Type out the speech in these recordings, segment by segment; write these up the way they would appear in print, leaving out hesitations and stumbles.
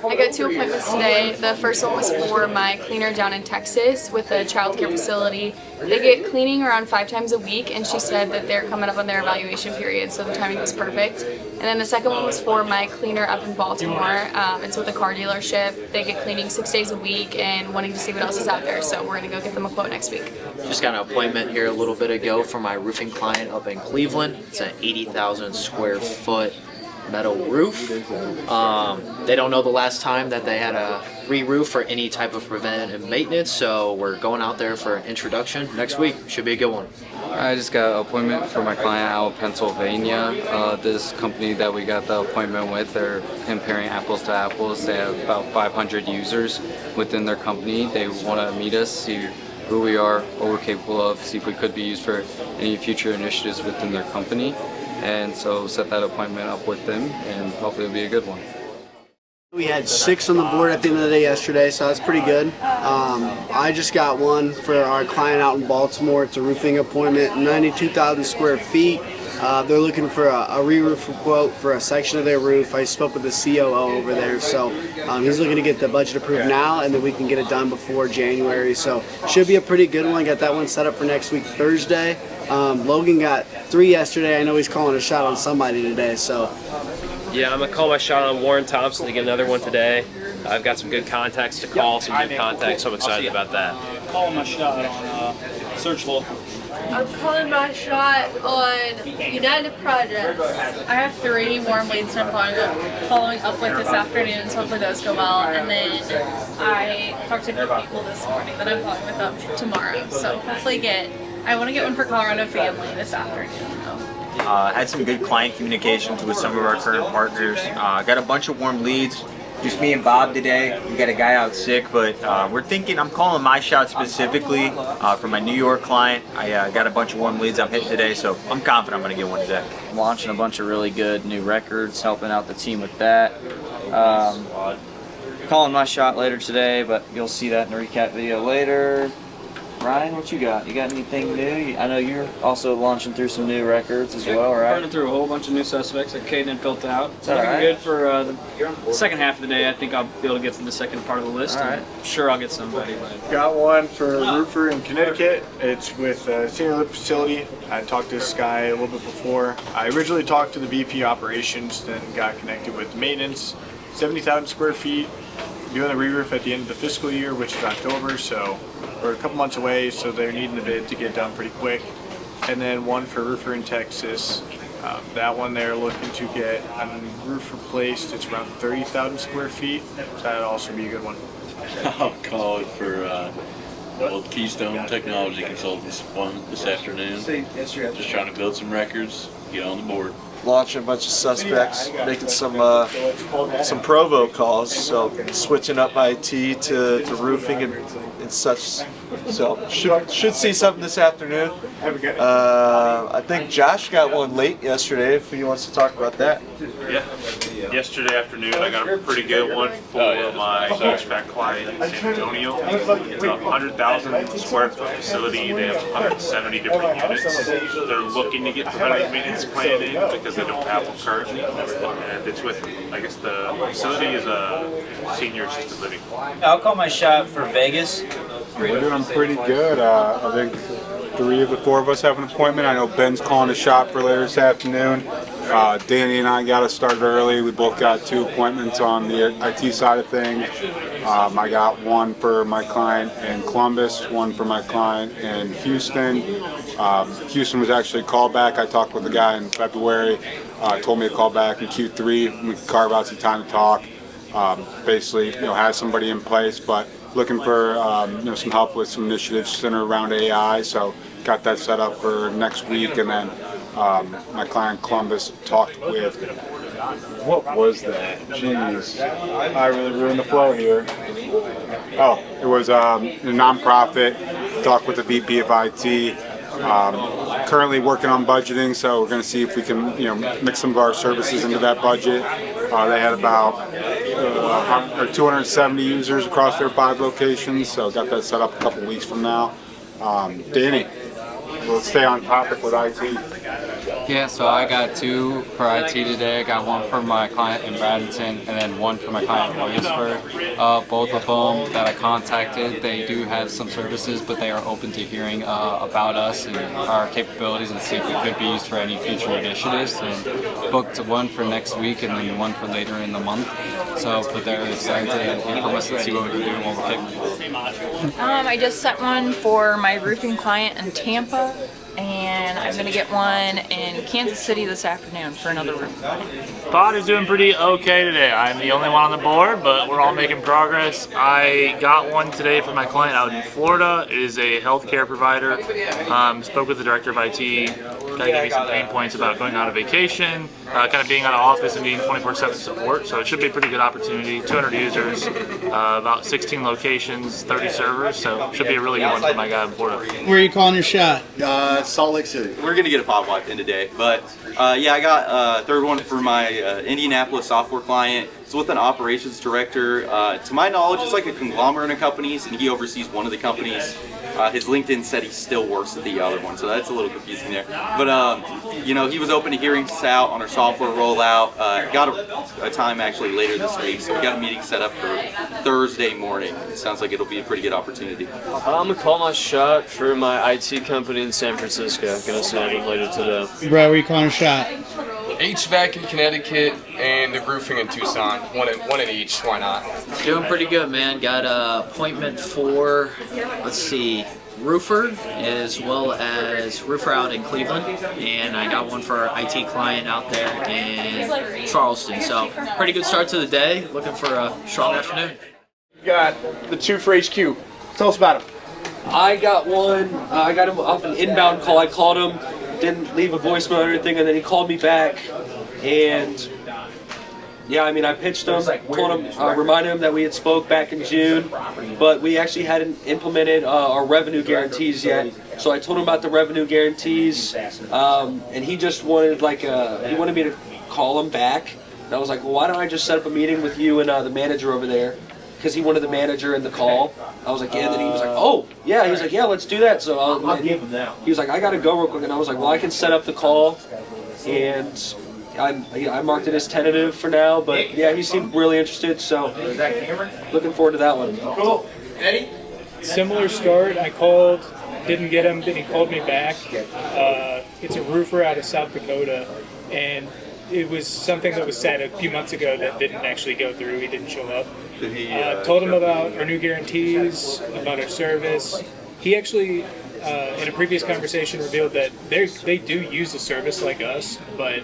I got 2 appointments today. The first one was for my cleaner down in Texas with a childcare facility. They get cleaning around 5 times a week, and she said that they're coming up on their evaluation period, so the timing was perfect. And then the second one was for my cleaner up in Baltimore. It's with a car dealership. They get cleaning 6 days a week and wanting to see what else is out there, so we're going to go get them a quote next week. Just got an appointment here a little bit ago for my roofing client up in Cleveland. It's an 80,000 square foot metal roof. They don't know the last time that they had a re-roof or any type of preventative maintenance, so we're going out there for an introduction next week. Should be a good one. I just got an appointment for my client out of Pennsylvania. This company that we got the appointment with, they're comparing apples to apples. They have about 500 users within their company. They want to meet us, see who we are, what we're capable of, see if we could be used for any future initiatives within their company. And so set that appointment up with them, and hopefully it'll be a good one. We had 6 on the board at the end of the day yesterday, so that's pretty good. I just got one for our client out in Baltimore. It's a roofing appointment, 92,000 square feet. They're looking for a re-roof quote for a section of their roof. I spoke with the COO over there, so he's looking to get the budget approved now, and then we can get it done before January. So should be a pretty good one. Got that one set up for next week, Thursday. Logan got 3 yesterday. I know he's calling a shot on somebody today, so. Yeah, I'm going to call my shot on Warren Thompson to get another one today. I've got some good contacts to call, some good contacts, so I'm excited about that. Calling my shot on Search Local. I'm calling my shot on United Projects. I have 3 warm leads that I'm following up with this afternoon, so hopefully those go well. And then I talked to a few people this morning that I'm following with up tomorrow. So hopefully I want to get one for Colorado Family this afternoon. Had some good client communications with some of our current partners. Got a bunch of warm leads. Just me and Bob today. We got a guy out sick, but we're thinking, I'm calling my shot specifically for my New York client. I got a bunch of warm leads I'm hitting today, so I'm confident I'm going to get one today. I'm launching a bunch of really good new records, helping out the team with that. Calling my shot later today, but you'll see that in the recap video later. Ryan, what you got? You got anything new? I know you're also launching through some new records as well, right? Running through a whole bunch of new suspects that Caden built out. Is So that looking right? good for the second half of the day. I think I'll be able to get to the second part of the list. All right. I'm sure I'll get somebody. But Got one for a roofer in Connecticut. It's with a senior living facility. I talked to this guy a little bit before. I originally talked to the VP operations, then got connected with maintenance. 70,000 square feet. Doing the re-roof at the end of the fiscal year, which is October, so we're a couple months away, so they're needing the bid to get done pretty quick. And then one for a roofer in Texas. That one they're looking to get a roof replaced. It's around 30,000 square feet, so that'd also be a good one. I'll call it for Keystone Technology Consultants one this afternoon. Just trying to build some records, get on the board. Launching a bunch of suspects, making some Provo calls, so switching up IT to roofing and such. So should see something this afternoon. I think Josh got one late yesterday. If he wants to talk about that. Yeah. Yesterday afternoon, I got a pretty good one for my HVAC client in San Antonio. It's a 100,000 square foot facility. They have 170 different units. They're looking to get preventative maintenance planned in because they don't have one currently. And it's with, I guess the facility is a senior assisted living. I'll call my shot for Vegas. We're doing pretty good. I think 3 of the 4 of us have an appointment. I know Ben's calling a shot for later this afternoon. Danny and I got us started early. We both got 2 appointments on the IT side of things. I got one for my client in Columbus, one for my client in Houston. Houston was actually a callback. I talked with the guy in February, told me to call back in Q3. We could carve out some time to talk. Basically, have somebody in place, but looking for some help with some initiatives centered around AI. So got that set up for next week, and then my client Columbus talked with. What was that? Jeez, I really ruined the flow here. Oh, it was a nonprofit. Talked with the VP of IT. Currently working on budgeting, so we're going to see if we can, mix some of our services into that budget. They had about 270 users across their 5 locations, so got that set up a couple weeks from now. Danny, let's stay on topic with IT. Yeah, so I got 2 for IT today. I got 1 for my client in Bradenton and then 1 for my client in Williamsburg. Both of them that I contacted, they do have some services, but they are open to hearing about us and our capabilities and see if we could be used for any future initiatives. And booked 1 for next week and then 1 for later in the month. So, but they're excited to hear from us and see what we can do and what we're capable of. I just set 1 for my roofing client in Tampa. And I'm going to get 1 in Kansas City this afternoon for another roof client. Pod is doing pretty okay today. I'm the only one on the board, but we're all making progress. I got 1 today for my client out in Florida. It is a healthcare provider. Spoke with the director of IT. Kind of gave me some pain points about going on a vacation, kind of being out of office and needing 24/7 support. So it should be a pretty good opportunity. 200 users, about 16 locations, 30 servers. So it should be a really good one for my guy in Florida. Where are you calling your shot? Salt Lake City. We're gonna get a pod wipe in today, but yeah, I got a 3rd one for my Indianapolis software client. It's with an operations director. To my knowledge, it's like a conglomerate of companies, and he oversees one of the companies. His LinkedIn said he still works at the other one, so that's a little confusing there. But you know, he was open to hearing us out on our software rollout. Got a time actually later this week, so we got a meeting set up for Thursday morning. It sounds like it'll be a pretty good opportunity. I'm gonna call my shot for my IT company in San Francisco. Gonna see them later today. Bro, where you calling your shot? HVAC in Connecticut and the roofing in Tucson. One in each. Why not? Doing pretty good, man. Got an appointment for, let's see, roofer as well as roofer out in Cleveland, and I got 1 for our IT client out there in Charleston. So pretty good start to the day. Looking for a strong afternoon. Got the 2 for HQ. Tell us about them. I got 1. I got him off an inbound call. I called him, didn't leave a voicemail or anything, and then he called me back. And yeah, I mean, I pitched him, told him, reminded him that we had spoke back in June, but we actually hadn't implemented our revenue guarantees yet. So I told him about the revenue guarantees, and he just wanted he wanted me to call him back. And I was like, well, why don't I just set up a meeting with you and the manager over there? Because he wanted the manager in the call. I was like, yeah. And then he was like, oh, yeah. He was like, yeah, let's do that. So I'll give him now. He was like, I got to go real quick. And I was like, well, I can set up the call. And I marked it as tentative for now. But yeah, he seemed really interested. So looking forward to that one. Cool. Eddie? Similar start. I called, didn't get him, then he called me back. It's a roofer out of South Dakota. And it was something that was said a few months ago that didn't actually go through. He didn't show up. Told him about our new guarantees, about our service. He actually, in a previous conversation, revealed that they do use a service like us, but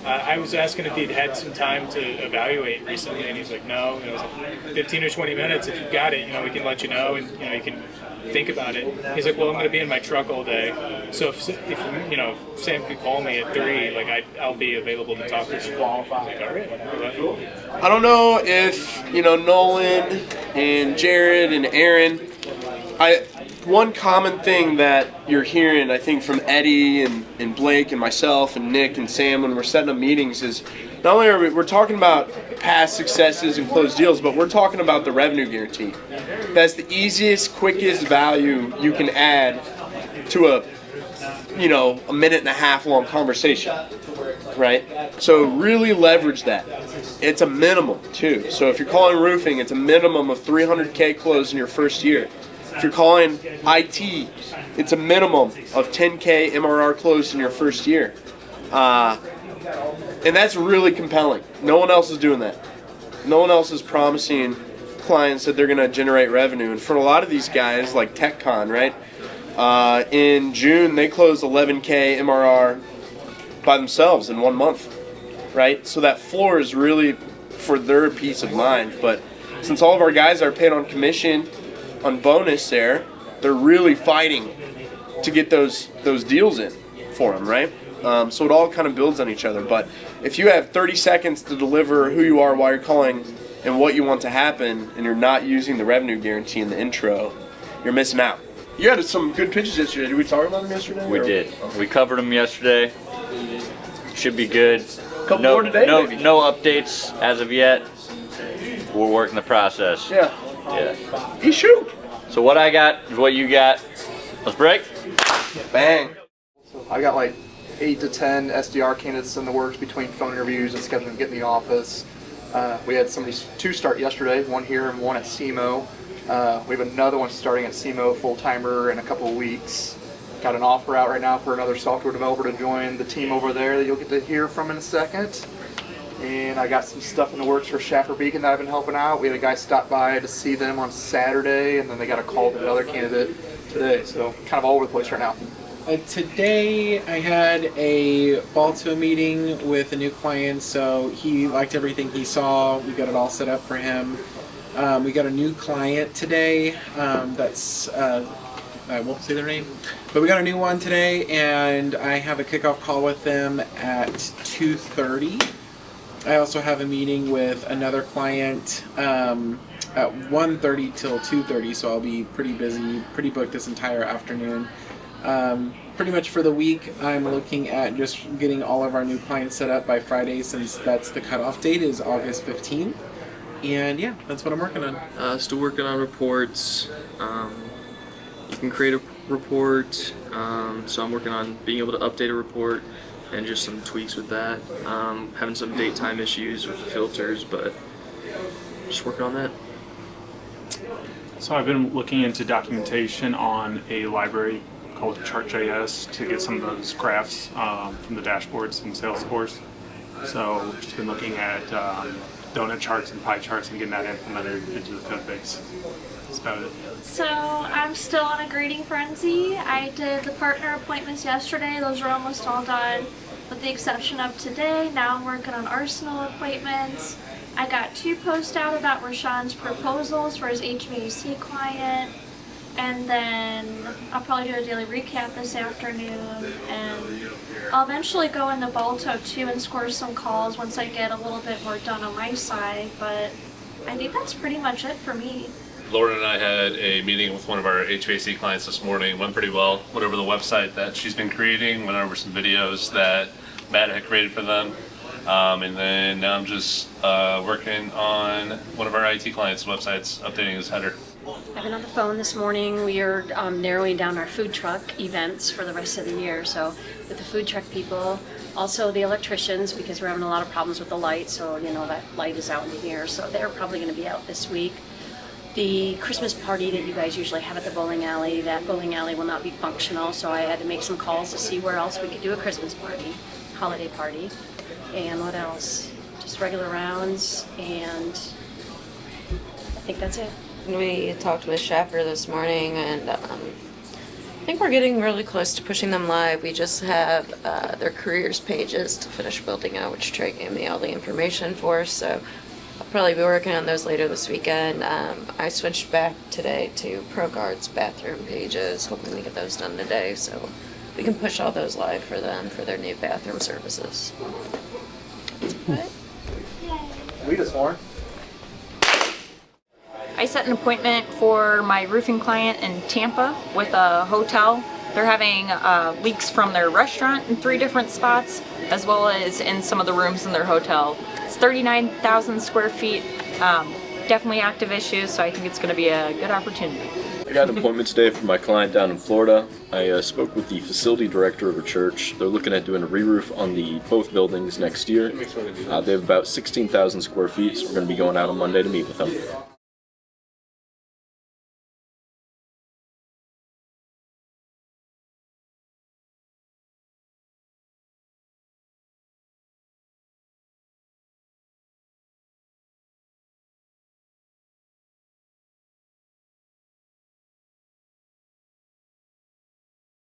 I was asking if he'd had some time to evaluate recently, and he's like, no. And I was like, 15 or 20 minutes, if you've got it, we can let you know, and you can think about it. He's like, well, I'm going to be in my truck all day, so if Sam could call me at 3, I'll be available to talk to you. Qualify. Like, all right. I don't know if Nolan and Jared and Aaron. One common thing that you're hearing, I think, from Eddie and Blake and myself and Nick and Sam when we're setting up meetings is not only are we're talking about past successes and closed deals, but we're talking about the revenue guarantee. That's the easiest, quickest value you can add to a 1.5 long conversation, right? So really leverage that. It's a minimum too. So if you're calling roofing, it's a minimum of $300K close in your first year. If you're calling IT, it's a minimum of 10K MRR closed in your first year. And that's really compelling. No one else is doing that. No one else is promising clients that they're going to generate revenue. And for a lot of these guys, like TechCon, right? In June, they closed 11K MRR by themselves in 1 month, right? So that floor is really for their peace of mind. But since all of our guys are paid on commission, on bonus they're really fighting to get those deals in for them, right? So it all kind of builds on each other. But if you have 30 seconds to deliver who you are while you're calling and what you want to happen, and you're not using the revenue guarantee in the intro, you're missing out. You had some good pitches yesterday. Did we talk about them yesterday? We did. We covered them yesterday. Should be good. Couple more today, maybe. No updates as of yet. We're working the process. Yeah. Yeah. You shoot. So what I got is what you got. Let's break. Bang. I got like 8 to 10 SDR candidates in the works between phone interviews and scheduling to get in the office. We had two start yesterday, one here and one at SEMO. We have another one starting at SEMO, full-timer, in a couple of weeks. Got an offer out right now for another software developer to join the team over there that you'll get to hear from in a second. And I got some stuff in the works for Schaffer Beacon that I've been helping out. We had a guy stop by to see them on Saturday, and then they got a call to another candidate today. So kind of all over the place right now. Today I had a Balto meeting with a new client, so he liked everything he saw. We got it all set up for him. We got a new client today that's, I won't say their name, but we got a new one today, and I have a kickoff call with them at 2:30. I also have a meeting with another client at 1:30 till 2:30, so I'll be pretty busy, pretty booked this entire afternoon. Pretty much for the week, I'm looking at just getting all of our new clients set up by Friday, since that's the cutoff date is August 15th. And yeah, that's what I'm working on. Still working on reports. You can create a report, so I'm working on being able to update a report and just some tweaks with that. Having some date time issues with the filters, but just working on that. So I've been looking into documentation on a library called Chart.js to get some of those graphs from the dashboards in Salesforce. So just been looking at donut charts and pie charts and getting that implemented into the code base. That's about it. So I'm still on a grading frenzy. I did the partner appointments yesterday. Those are almost all done with the exception of today. Now I'm working on Arsenal appointments. I got 2 posts out about Rashawn's proposals for his HVAC client. And then I'll probably do a daily recap this afternoon, and I'll eventually go into Balto too and score some calls once I get a little bit more done on my side, but I think that's pretty much it for me. Lauren and I had a meeting with one of our HVAC clients this morning. It went pretty well. Went over the website that she's been creating, went over some videos that Matt had created for them. And then now I'm just working on one of our IT clients' websites, updating his header. I've been on the phone this morning. We are narrowing down our food truck events for the rest of the year. So with the food truck people, also the electricians, because we're having a lot of problems with the light. So you know that light is out in here, so they're probably going to be out this week. The Christmas party that you guys usually have at the bowling alley, that bowling alley will not be functional. So I had to make some calls to see where else we could do a Christmas party, holiday party. And what else? Just regular rounds, and I think that's it. We talked with Schaffer this morning, and I think we're getting really close to pushing them live. We just have their careers pages to finish building out, which Trey gave me all the information for, so I'll probably be working on those later this weekend. I switched back today to ProGuard's bathroom pages, hoping to get those done today, so we can push all those live for them for their new bathroom services. Lead us, Lauren. I set an appointment for my roofing client in Tampa with a hotel. They're having leaks from their restaurant in 3 different spots, as well as in some of the rooms in their hotel. It's 39,000 square feet, definitely active issues, so I think it's going to be a good opportunity. I got an appointment today for my client down in Florida. I spoke with the facility director of a church. They're looking at doing a re-roof on both buildings next year. They have about 16,000 square feet, so we're going to be going out on Monday to meet with them.